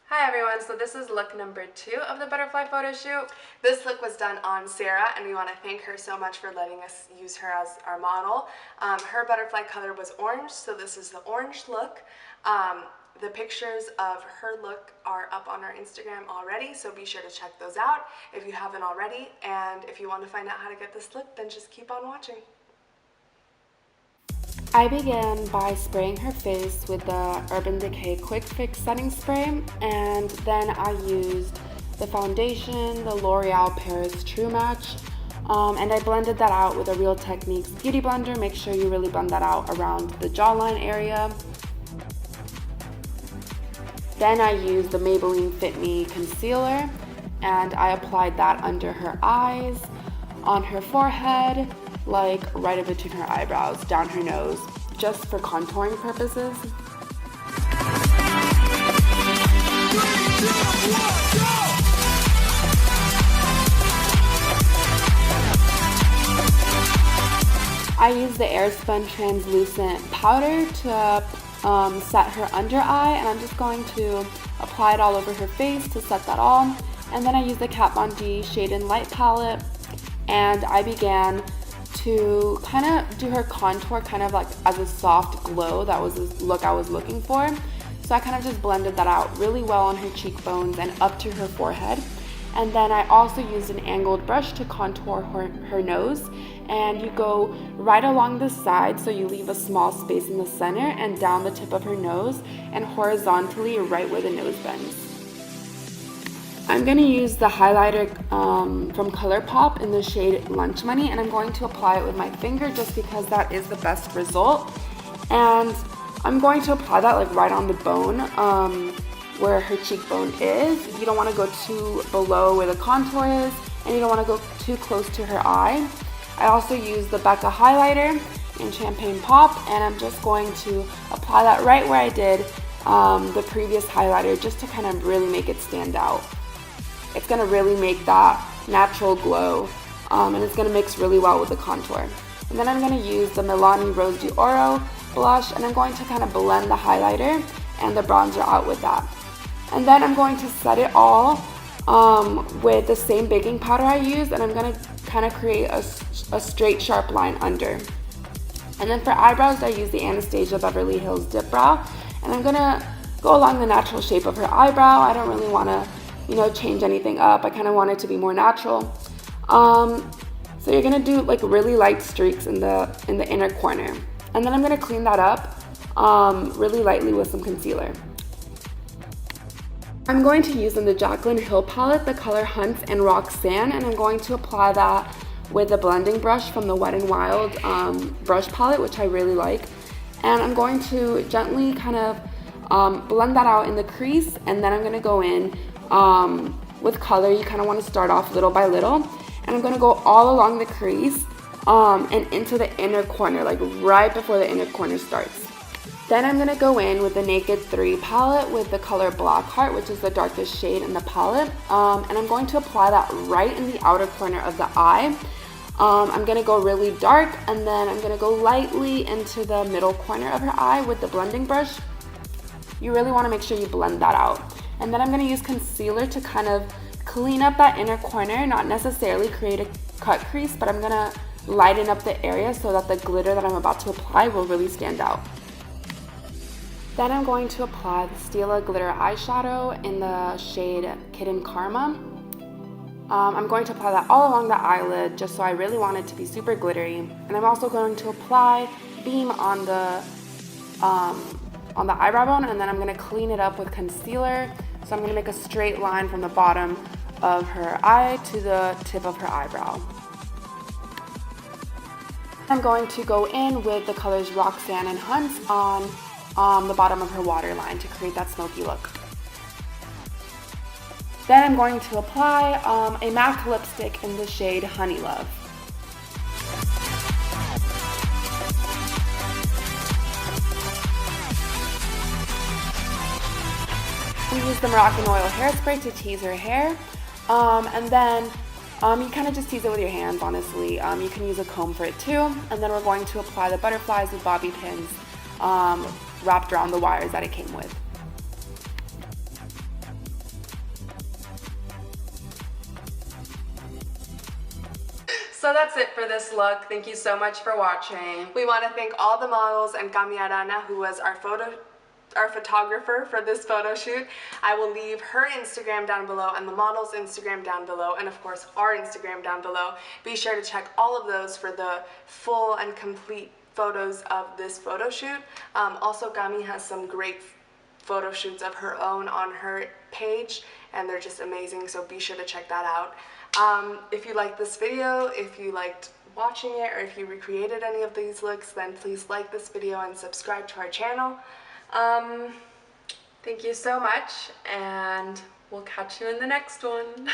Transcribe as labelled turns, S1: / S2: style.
S1: Hi everyone, so this is look number 2 of the butterfly photo shoot.
S2: This look was done on Sarah, and we want to thank her so much for letting us use her as our model. Her butterfly color was orange, so this is the orange look. The pictures of her look are up on our Instagram already, so be sure to check those out if you haven't already. And if you want to find out how to get this look, then just keep on watching.
S3: I began by spraying her face with the Urban Decay Quick Fix Setting Spray, and then I used the foundation, the L'Oreal Paris True Match, and I blended that out with a Real Techniques Beauty Blender. Make sure you really blend that out around the jawline area. Then I used the Maybelline Fit Me Concealer, and I applied that under her eyes, on her forehead, like right in between her eyebrows, down her nose, just for contouring purposes. I used the Airspun translucent powder to set her under eye, and I'm just going to apply it all over her face to set that all. And then I used the Kat Von D Shade and Light palette, and I began to kind of do her contour kind of like as a soft glow. That was the look I was looking for. So I kind of just blended that out really well on her cheekbones and up to her forehead. And then I also used an angled brush to contour her nose. And you go right along the side, so you leave a small space in the center, and down the tip of her nose, and horizontally right where the nose bends. I'm going to use the highlighter from ColourPop in the shade Lunch Money, and I'm going to apply it with my finger just because that is the best result. And I'm going to apply that like right on the bone where her cheekbone is. You don't want to go too below where the contour is, and you don't want to go too close to her eye. I also use the Becca highlighter in Champagne Pop, and I'm just going to apply that right where I did the previous highlighter, just to kind of really make it stand out. It's going to really make that natural glow, and it's going to mix really well with the contour. And then I'm going to use the Milani Rose d'Oro blush, and I'm going to kind of blend the highlighter and the bronzer out with that. And then I'm going to set it all with the same baking powder I used, and I'm going to kind of create a straight sharp line under. And then for eyebrows, I use the Anastasia Beverly Hills Dip Brow, and I'm going to go along the natural shape of her eyebrow. I don't really want to change anything up. I kind of want it to be more natural. So you're gonna do like really light streaks in the inner corner, and then I'm gonna clean that up really lightly with some concealer. I'm going to use in the Jaclyn Hill palette the color Hunts and Roxanne, and I'm going to apply that with a blending brush from the Wet n Wild brush palette, which I really like. And I'm going to gently kind of blend that out in the crease, and then I'm gonna go in with color. You kind of want to start off little by little, and I'm going to go all along the crease and into the inner corner, like right before the inner corner starts. Then I'm going to go in with the Naked 3 palette with the color Blackheart, which is the darkest shade in the palette, and I'm going to apply that right in the outer corner of the eye. I'm going to go really dark, and then I'm going to go lightly into the middle corner of her eye with the blending brush. You really want to make sure you blend that out. And then I'm going to use concealer to kind of clean up that inner corner, not necessarily create a cut crease, but I'm going to lighten up the area so that the glitter that I'm about to apply will really stand out. Then I'm going to apply the Stila Glitter Eyeshadow in the shade Kitten Karma. I'm going to apply that all along the eyelid, just so I really want it to be super glittery. And I'm also going to apply Beam on the eyebrow bone, and then I'm going to clean it up with concealer. So I'm going to make a straight line from the bottom of her eye to the tip of her eyebrow. I'm going to go in with the colors Roxanne and Hunts on the bottom of her waterline to create that smoky look. Then I'm going to apply a MAC lipstick in the shade Honey Love. We use the Moroccan Oil hairspray to tease her hair, and then you kind of just tease it with your hands, honestly. You can use a comb for it too, and then we're going to apply the butterflies with bobby pins wrapped around the wires that it came with.
S1: So that's it for this look. Thank you so much for watching.
S2: We want to thank all the models and Gami Arana, who was our photographer for this photo shoot. I will leave her Instagram down below and the model's Instagram down below, and of course our Instagram down below. Be sure to check all of those for the full and complete photos of this photo shoot. Also, Gami has some great photo shoots of her own on her page, and they're just amazing, so be sure to check that out. If you liked this video, if you liked watching it, or if you recreated any of these looks, then please like this video and subscribe to our channel.
S1: Thank you so much, and we'll catch you in the next one.